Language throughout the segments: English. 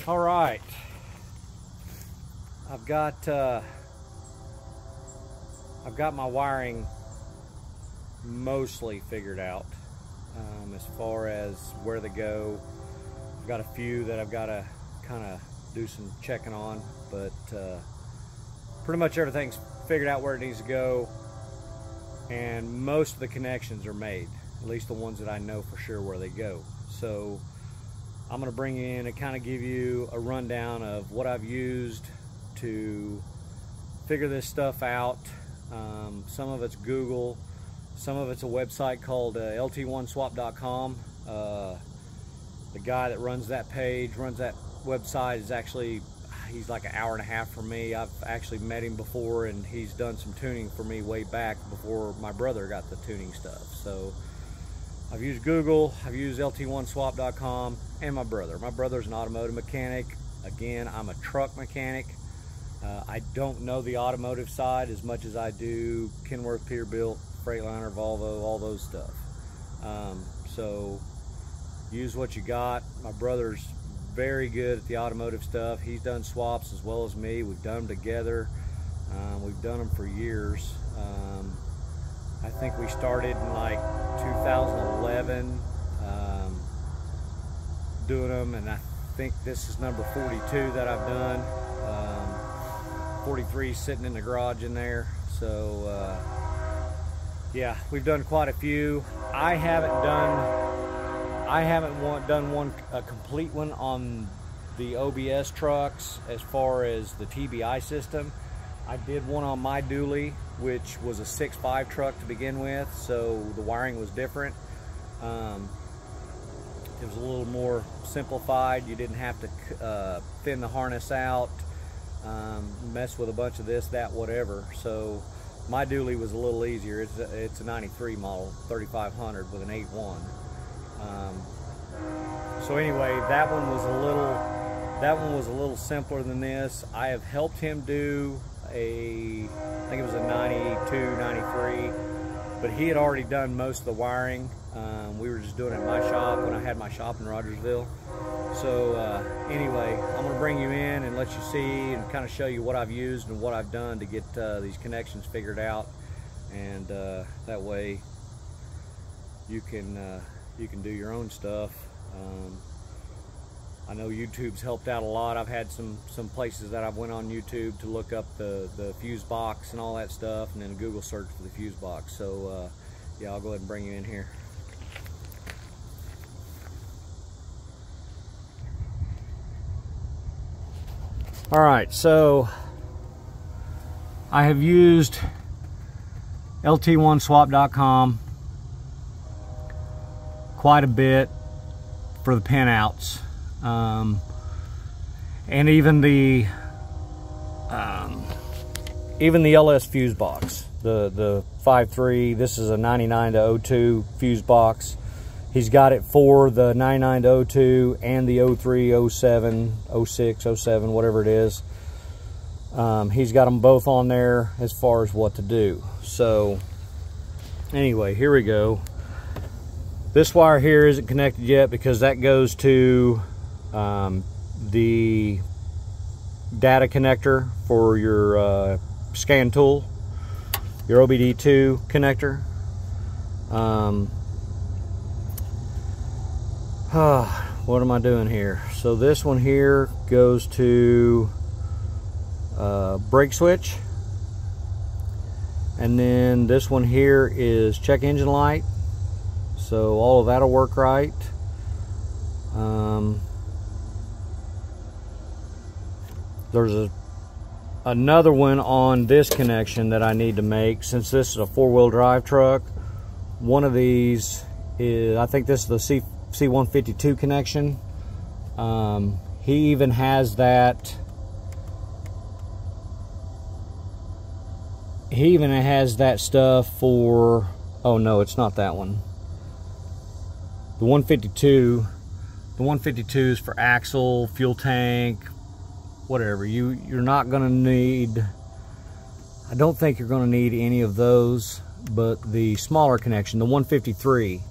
All right, I've got my wiring mostly figured out as far as where they go. I've got a few that I've got to kind of do some checking on, but pretty much everything's figured out where it needs to go, and most of the connections are made, at least the ones that I know for sure where they go. So I'm going to bring you in and kind of give you a rundown of what I've used to figure this stuff out. Some of it's Google, some of it's a website called lt1swap.com. The guy that runs that page, runs that website, is actually, he's like an hour and a half from me. I've actually met him before, and he's done some tuning for me way back before my brother got the tuning stuff. So I've used Google, I've used lt1swap.com, and my brother. My brother's an automotive mechanic. Again, I'm a truck mechanic. I don't know the automotive side as much as I do Kenworth, Peterbilt, Freightliner, Volvo, all those stuff. So use what you got. My brother's very good at the automotive stuff. He's done swaps as well as me. We've done them together. We've done them for years. I think we started in like 2011 doing them, and I think this is number 42 that I've done. 43 sitting in the garage in there. So yeah, we've done quite a few. I haven't done a complete one on the OBS trucks as far as the TBI system. I did one on my dually, which was a 6.5 truck to begin with, so the wiring was different. It was a little more simplified. You didn't have to thin the harness out, mess with a bunch of this, that, whatever. So my dually was a little easier. It's a 93 model, 3500 with an 8.1. So anyway, that one was a little simpler than this. I have helped him do I think it was a 92, 93, but he had already done most of the wiring. We were just doing it in my shop when I had my shop in Rogersville. So anyway, I'm going to bring you in and let you see and kind of show you what I've used and what I've done to get these connections figured out, and that way you can do your own stuff. I know YouTube's helped out a lot. I've had some places that I've went on YouTube to look up the fuse box and all that stuff, and then a Google search for the fuse box. So yeah, I'll go ahead and bring you in here. All right, so I have used lt1swap.com quite a bit for the pinouts, and even the LS fuse box, the 5.3. This is a 99 to 02 fuse box. He's got it for the 99 to 02 and the 03, 07, 06, 07, whatever it is. He's got them both on there as far as what to do. So anyway, here we go. This wire here isn't connected yet because that goes to the data connector for your scan tool, your OBD2 connector. What am I doing here? So this one here goes to brake switch, and then this one here is check engine light. So all of that'll work right. There's another one on this connection that I need to make, since this is a four-wheel drive truck. One of these is, I think this is the C152 connection. He even has that. He even has that stuff for, oh no, it's not that one. The 152 is for axle, fuel tank, whatever. You're not gonna need, I don't think you're gonna need any of those, but the smaller connection, the 153,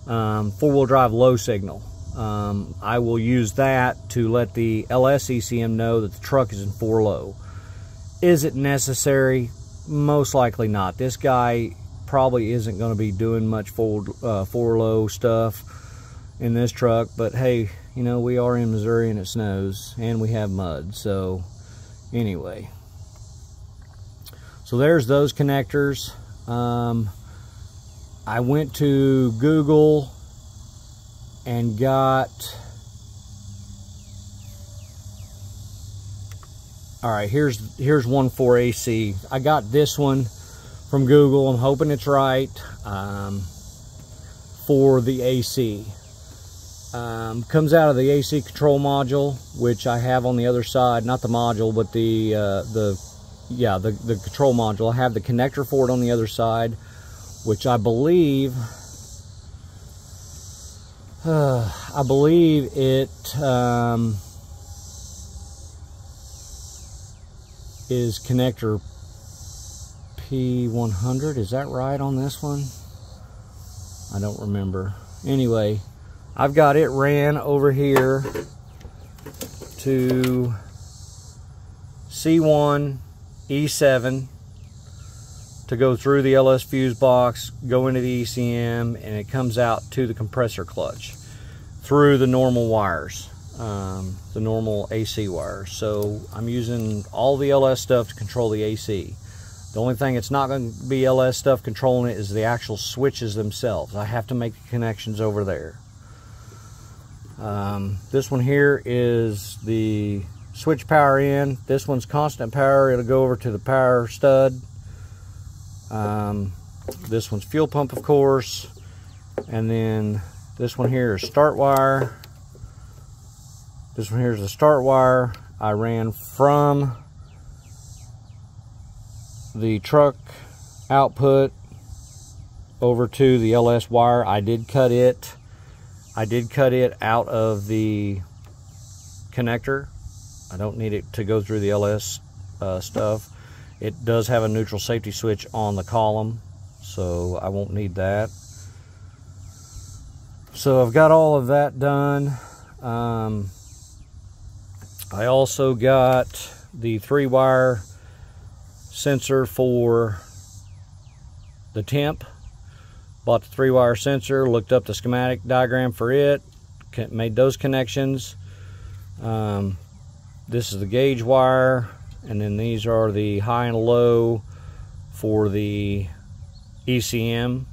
four-wheel drive low signal, I will use that to let the LS ECM know that the truck is in 4 low. Is it necessary? Most likely not. This guy probably isn't going to be doing much 4 low stuff in this truck, but hey, you know, we are in Missouri and it snows and we have mud. So anyway, so there's those connectors. I went to Google and got, all right, here's one for AC. I got this one from Google. I'm hoping it's right, for the AC. Comes out of the AC control module, which I have on the other side, not the module, but the control module. I have the connector for it on the other side, which I believe it is connector P100. Is that right on this one? I don't remember. Anyway, I've got it ran over here to C1 E7 to go through the LS fuse box, go into the ECM, and it comes out to the compressor clutch through the normal wires, the normal AC wires. So I'm using all the LS stuff to control the AC. The only thing it's not going to be LS stuff controlling it is the actual switches themselves. I have to make the connections over there. This one here is the switch power in. This one's constant power. It'll go over to the power stud. This one's fuel pump, of course, and then this one here is start wire. This one here is the start wire. I ran from the truck output over to the LS wire. I did cut it out of the connector. I don't need it to go through the LS stuff. It does have a neutral safety switch on the column, so I won't need that. So I've got all of that done. I also got the 3-wire sensor for the temp. Bought the 3-wire sensor, looked up the schematic diagram for it, made those connections. This is the gauge wire, and then these are the high and low for the ECM,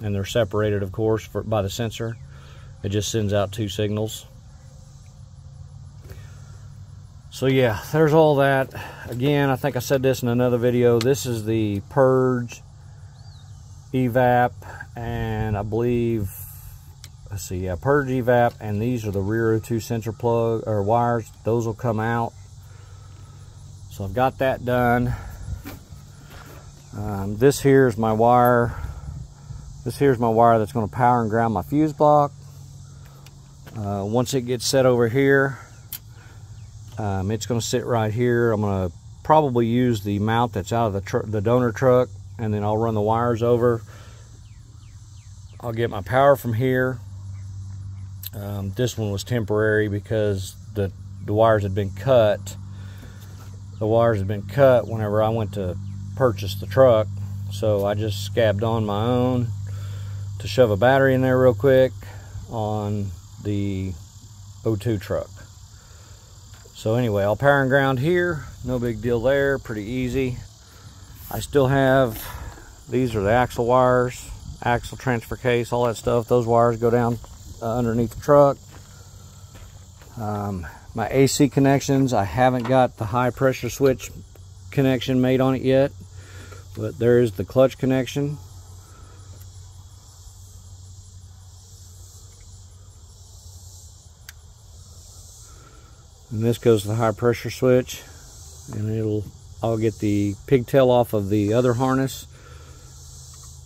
and they're separated, of course, by the sensor. It just sends out 2 signals. So yeah, there's all that. Again, I think I said this in another video. This is the purge, evap, and I believe, let's see, yeah, purge, evap, and these are the rear 2 sensor plug or wires. Those will come out. So I've got that done. This here is my wire. This here is my wire that's going to power and ground my fuse block. Once it gets set over here, it's going to sit right here. I'm going to probably use the mount that's out of the donor truck, and then I'll run the wires over. I'll get my power from here. This one was temporary because the wires had been cut. The wires had been cut whenever I went to purchase the truck, so I just scabbed on my own to shove a battery in there real quick on the O2 truck. So anyway, I'll power and ground here. No big deal there, pretty easy. I still have, these are the axle wires, axle transfer case, all that stuff. Those wires go down underneath the truck. My AC connections, I haven't got the high pressure switch connection made on it yet, but there is the clutch connection. And this goes to the high pressure switch, and I'll get the pigtail off of the other harness,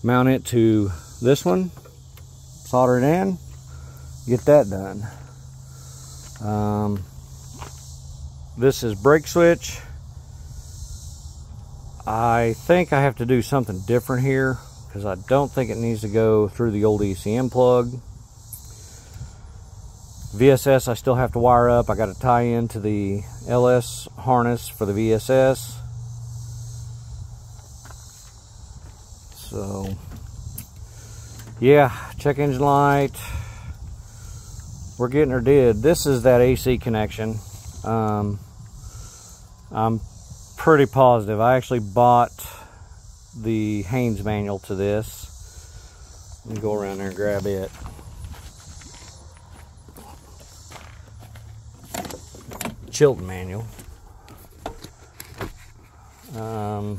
mount it to this one, solder it in, get that done. This is brake switch. I think I have to do something different here because I don't think it needs to go through the old ECM plug. VSS I still have to wire up. I got to tie into the LS harness for the VSS. So yeah, check engine light. We're getting her did. This is that AC connection. I'm pretty positive. I actually bought the Haynes manual to this. Let me go around there and grab it. Chilton manual. I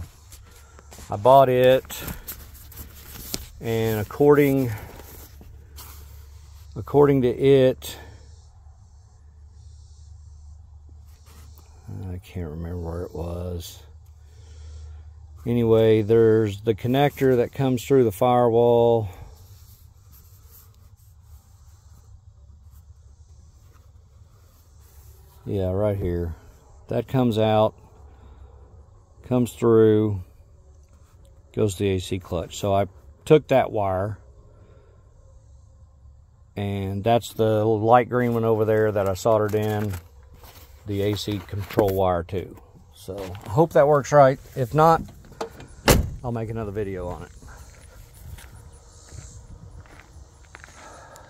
bought it, and according to it, I can't remember where it was. Anyway, there's the connector that comes through the firewall. Yeah, right here. That comes out, comes through, goes to the AC clutch. So I took that wire, and that's the light green one over there that I soldered in the AC control wire to. So I hope that works right. If not, I'll make another video on it.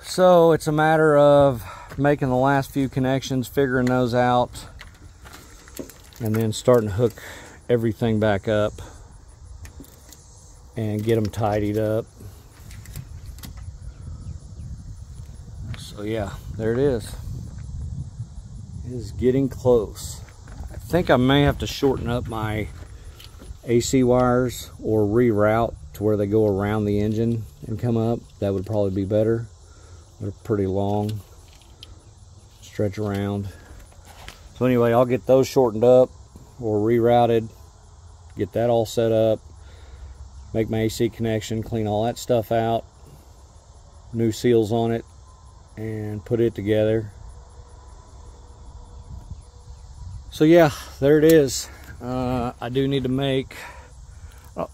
So it's a matter of making the last few connections, figuring those out, and then starting to hook everything back up and get them tidied up. So yeah, there it is. It is getting close. I think I may have to shorten up my AC wires or reroute to where they go around the engine and come up. That would probably be better. They're pretty long. Stretch around. So anyway, I'll get those shortened up or rerouted, get that all set up, make my AC connection, clean all that stuff out, new seals on it, and put it together. So yeah, there it is. I do need to make, I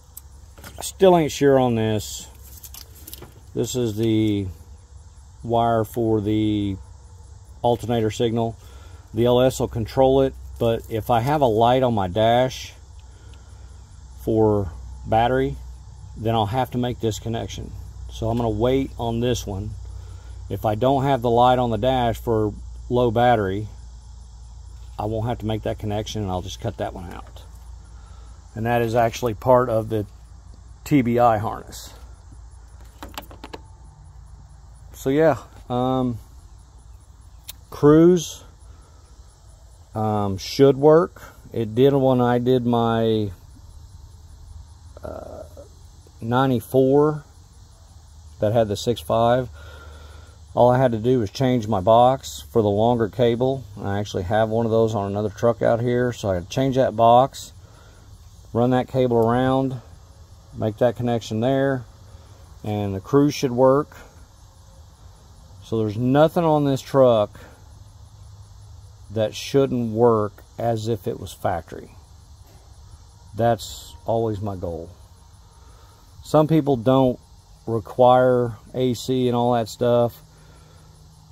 still ain't sure on this. This is the wire for the alternator signal. The LS will control it, but if I have a light on my dash for battery, then I'll have to make this connection. So I'm going to wait on this one. If I don't have the light on the dash for low battery, I won't have to make that connection, and I'll just cut that one out. And that is actually part of the TBI harness. So yeah, cruise should work. It did when I did my 94 that had the 6.5. All I had to do was change my box for the longer cable. I actually have one of those on another truck out here, so I had to change that box, run that cable around, make that connection there, and the cruise should work. So there's nothing on this truck that shouldn't work as if it was factory. That's always my goal. Some people don't require AC and all that stuff.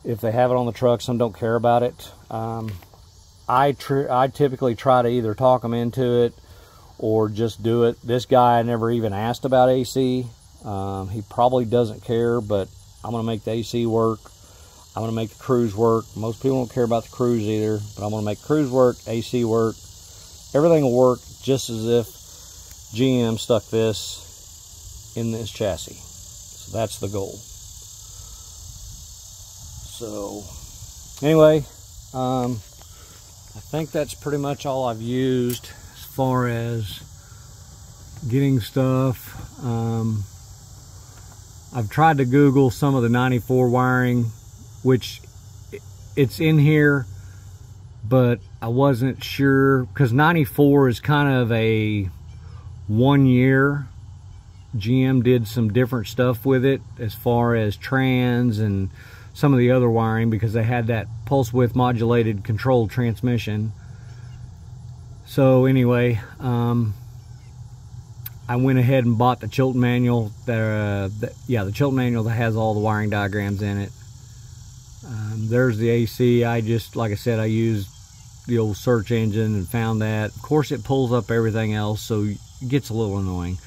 If they have it on the truck, some don't care about it. I typically try to either talk them into it or just do it. This guy never even asked about AC. He probably doesn't care, but I'm going to make the AC work. I'm going to make the cruise work. Most people don't care about the cruise either, but I'm going to make cruise work, AC work. Everything will work just as if GM stuck this in this chassis. So that's the goal. So anyway, I think that's pretty much all I've used as far as getting stuff. I've tried to Google some of the 94 wiring, which it's in here, but I wasn't sure because 94 is kind of a 1 year. GM did some different stuff with it as far as trans and some of the other wiring, because they had that pulse width modulated controlled transmission. So anyway, I went ahead and bought the Chilton manual. The Chilton manual that has all the wiring diagrams in it. There's the AC. I just, like I said, I used the old search engine and found that. Of course, it pulls up everything else, so it gets a little annoying.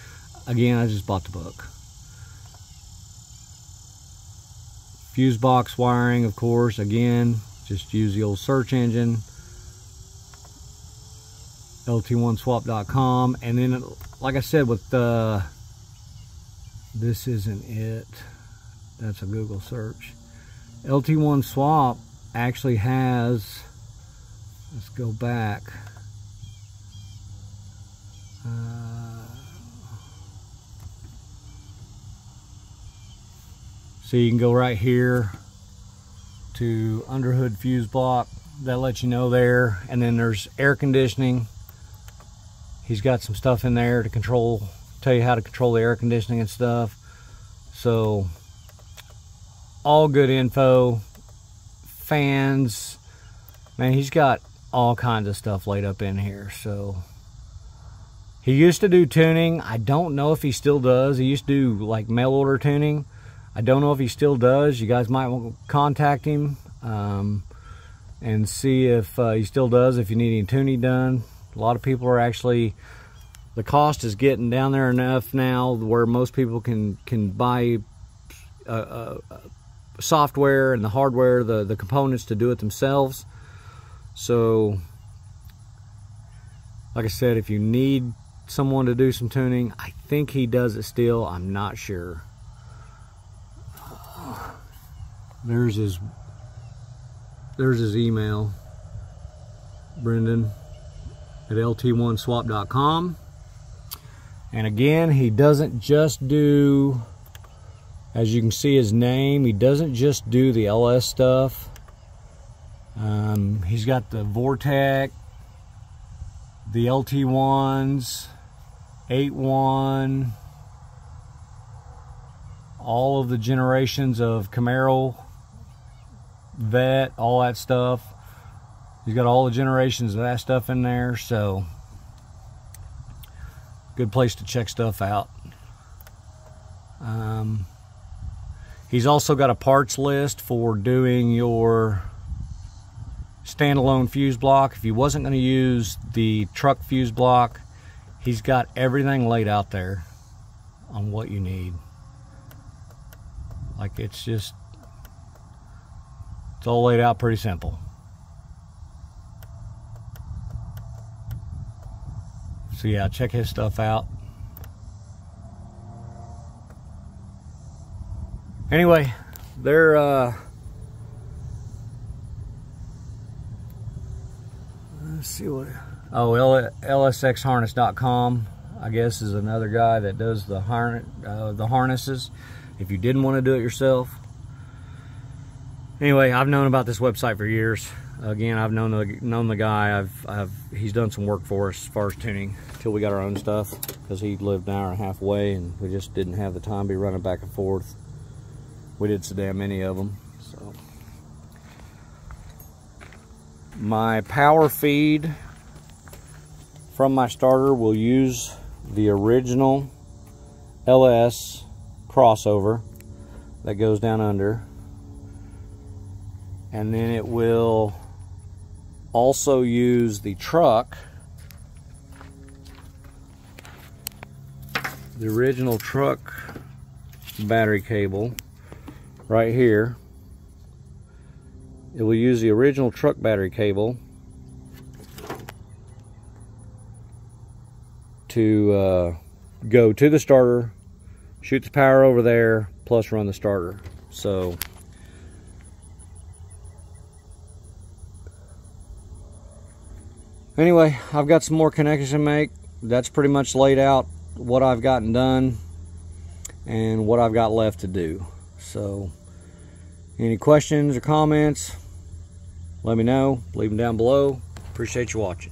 Again, I just bought the book. Fuse box wiring, of course, again, just use the old search engine. lt1swap.com. And then, like I said, with this isn't it. That's a Google search. LT1 Swap actually has, let's go back. So you can go right here to underhood fuse block. That lets you know there. And then there's air conditioning. He's got some stuff in there to control, tell you how to control the air conditioning and stuff. So all good info. Fans, man, he's got all kinds of stuff laid up in here. So he used to do tuning. I don't know if he still does. He used to do like mail order tuning. I don't know if he still does. You guys might want to contact him and see if he still does, if you need any tuning done. A lot of people are actually, the cost is getting down there enough now where most people can buy software and the hardware, the components to do it themselves. So like I said, if you need someone to do some tuning, I think he does it still. I'm not sure. There's his email, Brendan at lt1swap.com. And again, he doesn't just do, as you can see his name, he doesn't just do the LS stuff. He's got the Vortec, the LT1s, 8.1, all of the generations of Camaro, Vet, all that stuff. He's got all the generations of that stuff in there, so good place to check stuff out. He's also got a parts list for doing your standalone fuse block. If you wasn't going to use the truck fuse block, he's got everything laid out there on what you need. Like, it's all laid out pretty simple. So yeah, check his stuff out. Anyway, they're let's see what, oh, lsxharness.com, I guess, is another guy that does the harnesses if you didn't want to do it yourself. Anyway, I've known about this website for years. Again, I've known the guy. He's done some work for us as far as tuning till we got our own stuff, because he lived an hour and a half away and we just didn't have the time to be running back and forth. We did so damn many of them. So my power feed from my starter will use the original LS crossover that goes down under, and then it will also use the truck, the original truck battery cable right here. It will use the original truck battery cable to go to the starter, shoot the power over there, plus run the starter. So anyway, I've got some more connections to make. That's pretty much laid out what I've gotten done and what I've got left to do. So any questions or comments, let me know. Leave them down below. Appreciate you watching.